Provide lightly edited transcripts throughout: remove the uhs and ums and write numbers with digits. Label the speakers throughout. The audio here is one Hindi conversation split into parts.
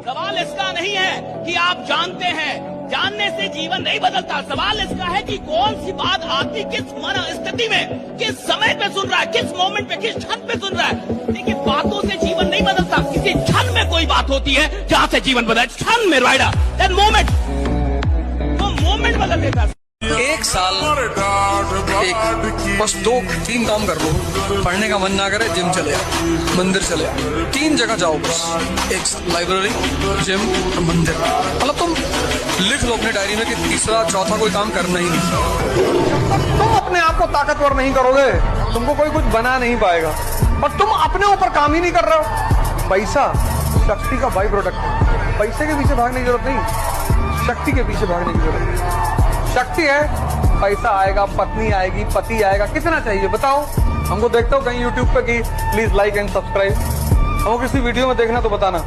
Speaker 1: सवाल इसका नहीं है कि आप जानते हैं, जानने से जीवन नहीं बदलता। सवाल इसका है कि कौन सी बात आदमी किस मन स्थिति में, किस समय पे सुन रहा है, किस मोमेंट पे, किस क्षण पे सुन रहा है। देखिए, बातों से जीवन नहीं बदलता, किसी क्षण में कोई बात होती है जहाँ से जीवन बदला। क्षण में राइडर दैट मोमेंट, वो मोमेंट बदल देता है।
Speaker 2: एक साल बस 2-3 काम कर लो, पढ़ने का मन ना करे जिम चले जाओ, मंदिर चले जाओ, 3 जगह जाओ बस, एक लाइब्रेरी, जिम, मंदिर। मतलब तुम लिख लो अपने डायरी में कि तीसरा चौथा कोई काम करना ही नहीं।
Speaker 3: तुम अपने आप को ताकतवर नहीं करोगे, तुमको कोई कुछ बना नहीं पाएगा। और तुम अपने ऊपर काम ही नहीं कर रहे हो। पैसा शक्ति का बाई प्रोडक्ट है। पैसे के पीछे भागने की जरूरत नहीं, शक्ति के पीछे भागने की जरूरत है। शक्ति है, पैसा आएगा, पत्नी आएगी, पति आएगा, कितना चाहिए बताओ। हमको देखते हो कहीं यूट्यूब पे कि प्लीज लाइक एंड सब्सक्राइब। हमको किसी वीडियो में देखना तो बताना,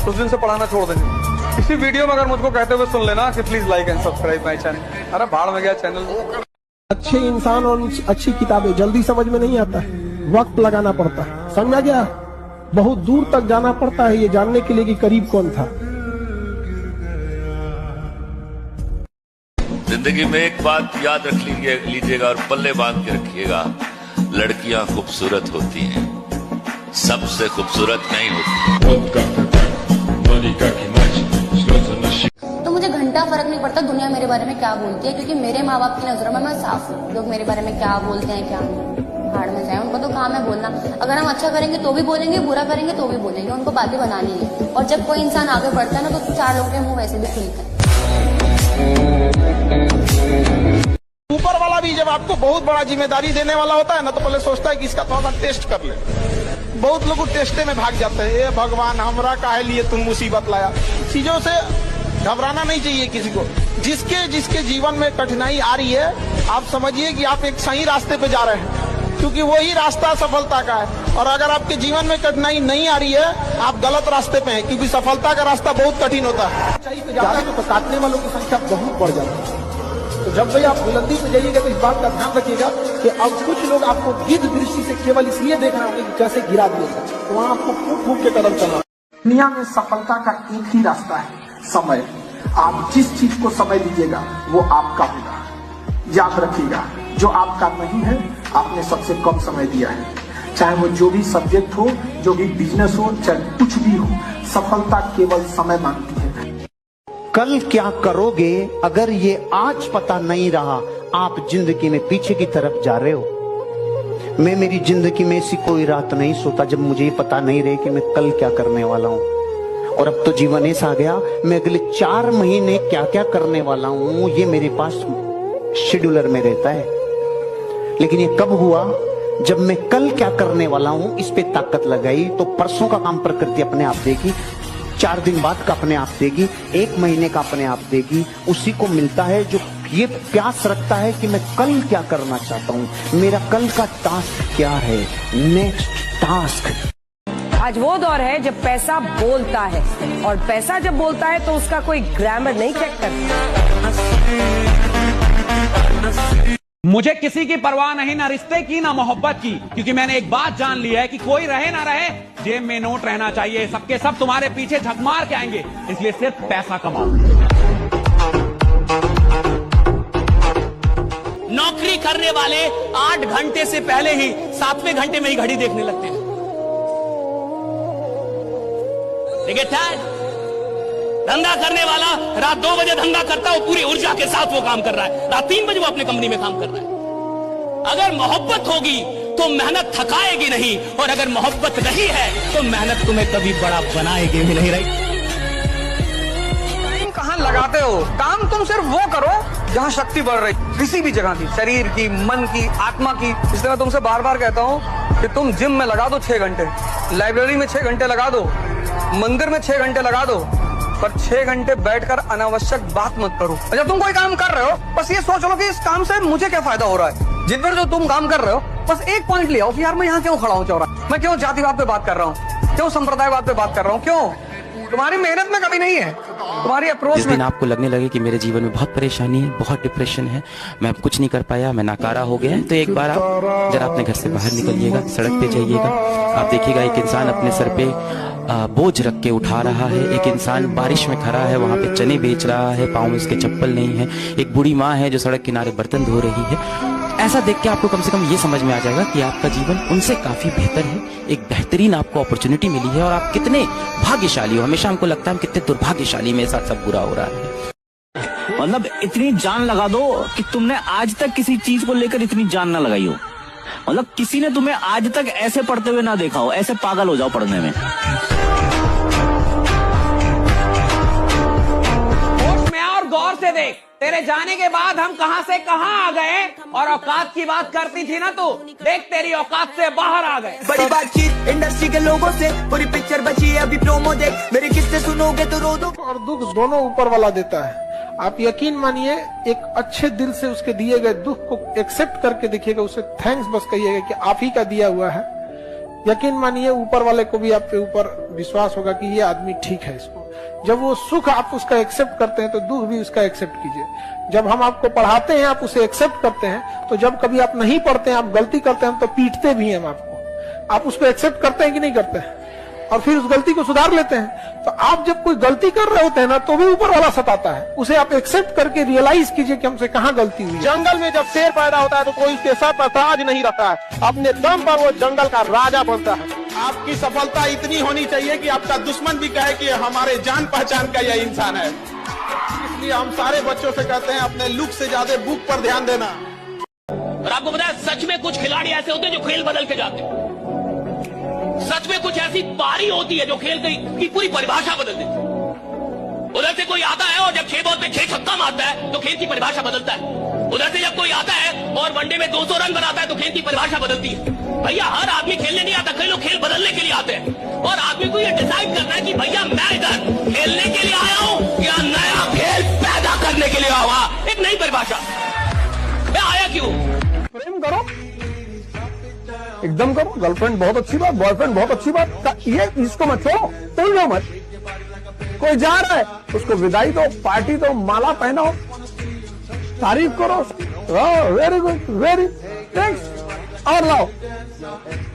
Speaker 3: उस दिन से पढ़ाना छोड़ देंगे। इसी वीडियो में अगर मुझको कहते हुए सुन लेना कि please like and subscribe my channel. अरे भाड़ में गया चैनल।
Speaker 4: अच्छे इंसान और अच्छी किताबें जल्दी समझ में नहीं आता है, वक्त लगाना पड़ता है। समझा गया? बहुत दूर तक जाना पड़ता है ये जानने के लिए कि करीब कौन था।
Speaker 5: जिंदगी में एक बात याद रख लीजिएगा और पल्ले बांध के रखिएगा, लड़कियां खूबसूरत होती हैं, सबसे खूबसूरत नहीं होती।
Speaker 6: तो मुझे घंटा फर्क नहीं पड़ता दुनिया मेरे बारे में क्या बोलती है, क्योंकि मेरे माँ बाप की नजरों में मैं साफ हूँ। लोग मेरे बारे में क्या बोलते हैं, क्या भाड़ में जाए, उनको तो काम है बोलना। अगर हम अच्छा करेंगे तो भी बोलेंगे, बुरा करेंगे तो भी बोलेंगे, उनको बातें बनानी है। और जब कोई इंसान आगे बढ़ता है ना, तो 4 लोगों के मुंह वैसे भी खुलते हैं।
Speaker 7: ऊपर वाला भी जब आपको बहुत बड़ा जिम्मेदारी देने वाला होता है ना, तो पहले सोचता है कि इसका थोड़ा सा टेस्ट कर ले। बहुत लोग टेस्टे में भाग जाते हैं। ए भगवान, हमरा काहे लिए तुम मुसीबत लाया। चीजों से घबराना नहीं चाहिए किसी को। जिसके जीवन में कठिनाई आ रही है, आप समझिए कि आप एक सही रास्ते पे जा रहे हैं, क्योंकि वही रास्ता सफलता का है। और अगर आपके जीवन में कठिनाई नहीं आ रही है, आप गलत रास्ते पे हैं, क्योंकि सफलता का रास्ता बहुत कठिन होता है।
Speaker 4: तो काटने वालों की संख्या बहुत बढ़ जाती है। तो जब भी आप बुलंदी पे जाइएगा तो इस बात का ध्यान रखिएगा कि अब कुछ लोग आपको गिद्ध दृष्टि से केवल इसलिए देख रहे होंगे कि कैसे गिरा दिए, तो वहां आपको फूट फूट के कदम चलना। दुनिया में सफलता का एक ही रास्ता है, समय। आप जिस चीज को समय दीजिएगा वो आपका होगा। याद रखिएगा, जो आपका नहीं है आपने सबसे कम समय दिया है। चाहे वो जो भी सब्जेक्ट हो, जो भी बिजनेस हो, चाहे कुछ भी हो, सफलता केवल समय मांगती है।
Speaker 8: कल क्या करोगे अगर ये आज पता नहीं रहा, आप जिंदगी में पीछे की तरफ जा रहे हो। मैं मेरी जिंदगी में ऐसी कोई रात नहीं सोता जब मुझे ये पता नहीं रहे कि मैं कल क्या करने वाला हूँ। और अब तो जीवन ऐसा आ गया, मैं अगले 4 महीने क्या क्या करने वाला हूँ ये मेरे पास शेड्यूलर में रहता है। लेकिन ये कब हुआ? जब मैं कल क्या करने वाला हूँ इस पे ताकत लगाई, तो परसों का काम प्रकृति अपने आप देगी, 4 दिन बाद का अपने आप देगी, 1 महीने का अपने आप देगी। उसी को मिलता है जो ये प्यास रखता है कि मैं कल क्या करना चाहता हूँ, मेरा कल का टास्क क्या है, नेक्स्ट टास्क।
Speaker 9: आज वो दौर है जब पैसा बोलता है, और पैसा जब बोलता है तो उसका कोई ग्रामर नहीं चेक करता।
Speaker 1: मुझे किसी की परवाह नहीं, ना रिश्ते की ना मोहब्बत की, क्योंकि मैंने एक बात जान ली है कि कोई रहे ना रहे, जेब में नोट रहना चाहिए। सबके सब तुम्हारे पीछे झक मार के आएंगे, इसलिए सिर्फ पैसा कमाओ। नौकरी करने वाले 8 घंटे से पहले ही 7वें घंटे में ही घड़ी देखने लगते हैं। धंधा करने वाला रात 2 बजे धंधा करता है, पूरी ऊर्जा के साथ वो काम कर रहा है, रात 3 बजे वो अपने कंपनी में काम कर रहा है। अगर मोहब्बत होगी तो मेहनत थकाएगी नहीं, और अगर मोहब्बत नहीं है तो मेहनत तुम्हें कभी बड़ा बनाएगी भी नहीं। रही
Speaker 3: तुम कहाँ लगाते हो? काम तुम सिर्फ वो करो जहाँ शक्ति बढ़ रही, किसी भी जगह की, शरीर की, मन की, आत्मा की। इसलिए मैं तुमसे बार बार कहता हूँ कि तुम जिम में लगा दो 6 घंटे, लाइब्रेरी में 6 घंटे लगा दो, मंदिर में 6 घंटे लगा दो, पर 6 घंटे बैठकर अनावश्यक बात मत करो। जब तुम कोई काम कर रहे हो, बस ये सोच लो कि इस काम से मुझे क्या फायदा हो रहा है। जिन पर जो तुम काम कर रहे हो, बस एक पॉइंट ले आओ कि यार मैं यहाँ क्यों खड़ा हूँ चौराहे, मैं क्यों जातिवाद पे बात कर रहा हूँ, क्यों संप्रदायवाद पे बात कर रहा हूँ, क्यों? तुम्हारी मेहनत में कभी नहीं है, तुम्हारी अप्रोच में।
Speaker 10: जिस दिन आपको लगने लगे कि मेरे जीवन में बहुत परेशानी है, बहुत डिप्रेशन है, मैं कुछ नहीं कर पाया, मैं नाकारा हो गया, तो एक बार आप जरा अपने घर से बाहर निकलिएगा, सड़क पे जाइएगा, आप देखिएगा एक इंसान अपने सर पे बोझ रख के उठा रहा है, एक इंसान बारिश में खड़ा है वहाँ पे चने बेच रहा है, पाँव में उसके चप्पल नहीं है, एक बूढ़ी माँ है जो सड़क किनारे बर्तन धो रही है। ऐसा देख के आपको कम से कम ये समझ में आ जाएगा कि आपका जीवन उनसे काफी बेहतर है, एक बेहतरीन आपको अपॉर्चुनिटी मिली है और आप कितने भाग्यशाली हो। हमेशा हमको लगता है हम कितने दुर्भाग्यशाली, मेरे साथ सब बुरा हो रहा है।
Speaker 11: मतलब इतनी जान लगा दो कि तुमने आज तक किसी चीज को लेकर इतनी जान ना लगाई हो। मतलब किसी ने तुम्हें आज तक ऐसे पढ़ते हुए ना देखा हो, ऐसे पागल हो जाओ पढ़ने में।
Speaker 12: होश में और गौर से देख, तेरे जाने के बाद हम कहां से कहां आ गए। और औकात की बात करती थी ना तू, देख तेरी औकात से बाहर आ गए।
Speaker 13: बड़ी बातचीत इंडस्ट्री के लोगों से, पूरी पिक्चर बची है अभी प्रोमो देख, मेरे किस्से सुनोगे तो रो दो।
Speaker 4: और दुख दोनों ऊपर वाला देता है। आप यकीन मानिए, एक अच्छे दिल से उसके दिए गए दुख को एक्सेप्ट करके देखिएगा, उसे थैंक्स बस कहिएगा कि आप ही का दिया हुआ है। यकीन मानिए ऊपर वाले को भी आपके ऊपर विश्वास होगा कि ये आदमी ठीक है। इसको जब वो सुख आप उसका एक्सेप्ट करते हैं तो दुख भी उसका एक्सेप्ट कीजिए। जब हम आपको पढ़ाते हैं आप उसे एक्सेप्ट करते हैं, तो जब कभी आप नहीं पढ़ते हैं, आप गलती करते हैं, तो पीटते भी हैं हम आपको। आप उसको एक्सेप्ट करते हैं कि नहीं करते हैं, और फिर उस गलती को सुधार लेते हैं। तो आप जब कोई गलती कर रहे होते हैं ना, तो भी ऊपर वाला सताता है, उसे आप एक्सेप्ट करके रियलाइज कीजिए कि हमसे कहाँ गलती हुई।
Speaker 7: जंगल में जब शेर पैदा होता है तो कोई उसके सर पर ताज नहीं रखता है, अपने दम पर वो जंगल का राजा बनता है। आपकी सफलता इतनी होनी चाहिए कि आपका दुश्मन भी कहे कि हमारे जान पहचान का यह इंसान है। इसलिए हम सारे बच्चों से कहते हैं अपने लुक से ज्यादा बुक पर ध्यान देना।
Speaker 1: और आपको पता है, सच में कुछ खिलाड़ी ऐसे होते हैं जो खेल बदल के जाते हैं। सच में कुछ ऐसी पारी होती है जो खेल की पूरी परिभाषा बदल देती है। उधर से कोई आता है और जब 6 बॉल पे 6 छक्का मारता है तो खेल की परिभाषा बदलता है। उधर से जब कोई आता है और वनडे में 200 रन बनाता है तो खेल की परिभाषा बदलती है। भैया हर आदमी खेलने नहीं आता, कई लोग खेल बदलने के लिए आते हैं। और आदमी को ये डिसाइड करना है कि भैया मैं इधर खेलने के लिए आया हूं या नया खेल पैदा करने के लिए आया। एक नई परिभाषा, मैं आया क्यों?
Speaker 3: प्रेम करो, एकदम करो। गर्लफ्रेंड बहुत अच्छी बात, बॉयफ्रेंड बहुत अच्छी बात, ये इसको मत छोड़ो, तुम जाओ मत। कोई जा रहा है उसको विदाई दो, पार्टी दो, माला पहनाओ, तारीफ करो, वेरी गुड, वेरी थैंक्स, और लाओ,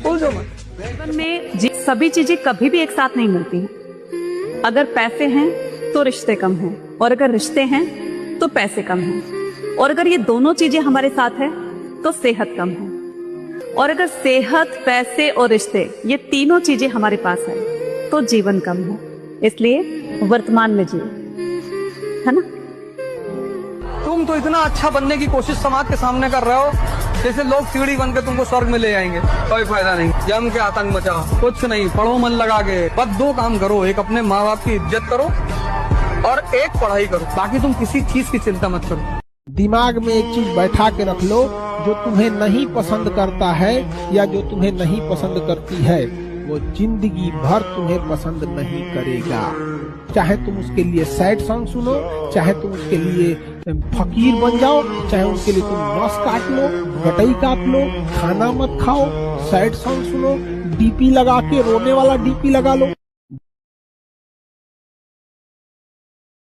Speaker 3: भूल जाओ मत।
Speaker 14: जीवन में सभी चीजें कभी भी एक साथ नहीं मिलती हैं। अगर पैसे हैं तो रिश्ते कम हैं, और अगर रिश्ते हैं तो पैसे कम हैं, और अगर ये दोनों चीजें हमारे साथ है तो सेहत कम है, और अगर सेहत, पैसे और रिश्ते ये तीनों चीजें हमारे पास है तो जीवन कम है। इसलिए वर्तमान में जियो, है ना।
Speaker 3: तुम तो इतना अच्छा बनने की कोशिश समाज के सामने कर रहे हो, जैसे लोग सीढ़ी बन के तुमको स्वर्ग में ले जाएंगे। कोई फायदा नहीं, जम के आतंक मचाओ, कुछ नहीं, पढ़ो मन लगा के। बस 2 काम करो, एक अपने माँ बाप की इज्जत करो और एक पढ़ाई करो, बाकी तुम किसी चीज की चिंता मत करो।
Speaker 4: दिमाग में एक चीज बैठा के रख लो, जो तुम्हें नहीं पसंद करता है या जो तुम्हें नहीं पसंद करती है, वो जिंदगी भर तुम्हें पसंद नहीं करेगा। चाहे तुम उसके लिए सैड सॉन्ग सुनो, चाहे तुम उसके लिए फकीर बन जाओ, चाहे उसके लिए तुम नस काट लो, गटई काट लो, खाना मत खाओ, सैड सॉन्ग सुनो, डीपी लगा के रोने वाला डीपी लगा लो,